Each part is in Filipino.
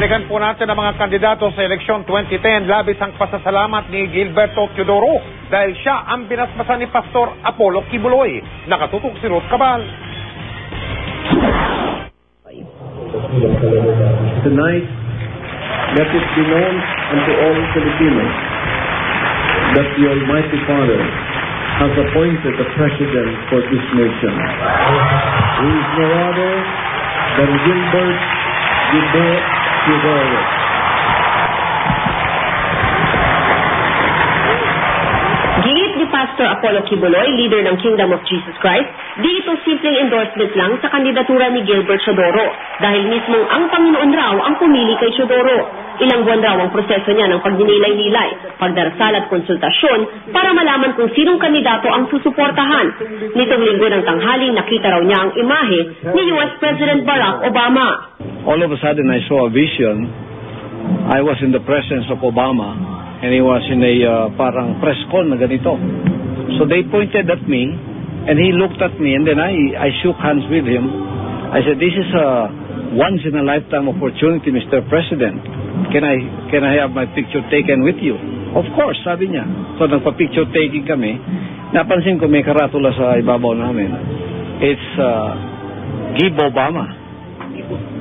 Balikan po natin ang mga kandidato sa eleksyon 2010. Labis ang pasasalamat ni Gilberto Teodoro dahil siya ang binasbasan ni Pastor Apollo Kibuloy. Nakatutok si Ruth Cabal. Tonight, let it be known unto all Filipinos that the Almighty Father has appointed a president for this nation. He is no other than Gilbert Teodoro. Giit ni Pastor Apollo Kibuloy, leader ng Kingdom of Jesus Christ, di ito simpleng endorsement lang sa kandidatura ni Gilbert Teodoro dahil mismong ang Panginoon raw ang pumili kay Teodoro. Ilang buwan raw ang proseso niya ng pagdinilay-nilay, pagdarasal at konsultasyon para malaman kung sinong kandidato ang susuportahan. Nitong linggo ng tanghali, nakita raw niya ang imahe ni US President Barack Obama. All of a sudden, I saw a vision. I was in the presence of Obama, and he was in a parang press con na ganito. So they pointed at me, and he looked at me, and then I shook hands with him. I said, "This is a once-in-a-lifetime opportunity, Mr. President. Can I have my picture taken with you?" Of course, sabi niya. So nagpa-picture taking kami. Napansin ko may karatula sa ibabaw namin. It's Gibo Obama.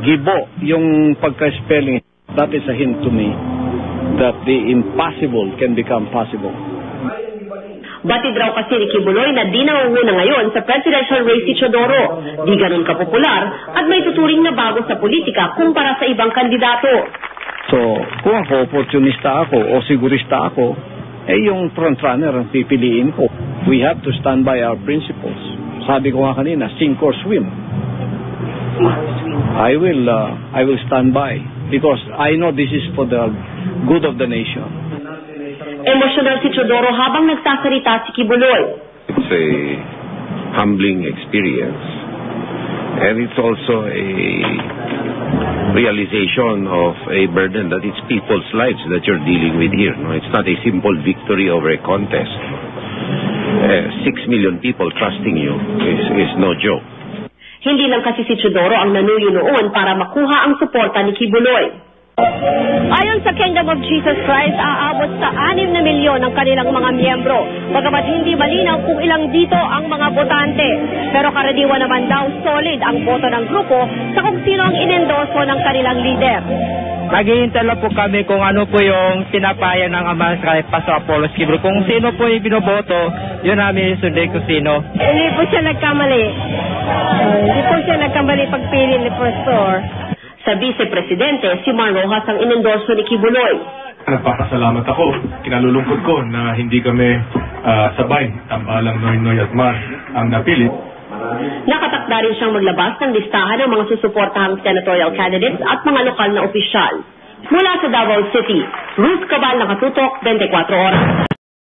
Gibo, yung pagka-spelling, that is a hint to me that the impossible can become possible. Batid raw kasi ni Kibuloy na di nangunguna ngayon sa presidential race si Teodoro. Di ganun kapopular at may tuturing na bago sa politika kumpara sa ibang kandidato. So, kung ako, opportunista ako o sigurista ako, yung frontrunner ang pipiliin ko. We have to stand by our principles. Sabi ko nga kanina, sink or swim. I will stand by because I know this is for the good of the nation. Emosyonal si Teodoro habang nagsasalita si Kibuloy. It's a humbling experience, and it's also a realization of a burden that it's people's lives that you're dealing with here. No, it's not a simple victory over a contest. 6 million people trusting you is no joke. Hindi lang kasi si Teodoro ang nanuyo noon para makuha ang suporta ni Kibuloy. Ayon sa Kingdom of Jesus Christ, aabot sa 6 na milyon ang kanilang mga miyembro. Bagamat hindi malinaw kung ilang dito ang mga botante. Pero karaniwan naman daw solid ang boto ng grupo sa kung sino ang inendoso ng kanilang leader. Naghihintay lang po kami kung ano po yung pinapaya ng Ama kay Pastor Apollo Kibuloy. Kung sino po yung binoboto, yun namin sundin kung sino. Hindi po siya nagkamali. Hindi po siya nagkamali pagpili ni Pastor. Sa Vice-Presidente, si Mar Rojas ang inendorso ni Kibuloy. Nagpapasalamat ako. Kinalulungkot ko na hindi kami sabay. Tambalang Noynoy at Mar ang napili. Nakatakda rin siyang maglabas ng listahan ng mga susuportahang senatorial candidates at mga lokal na opisyal. Mula sa Davao City, Ruth Cabal, Nakatutok, 24 Oras.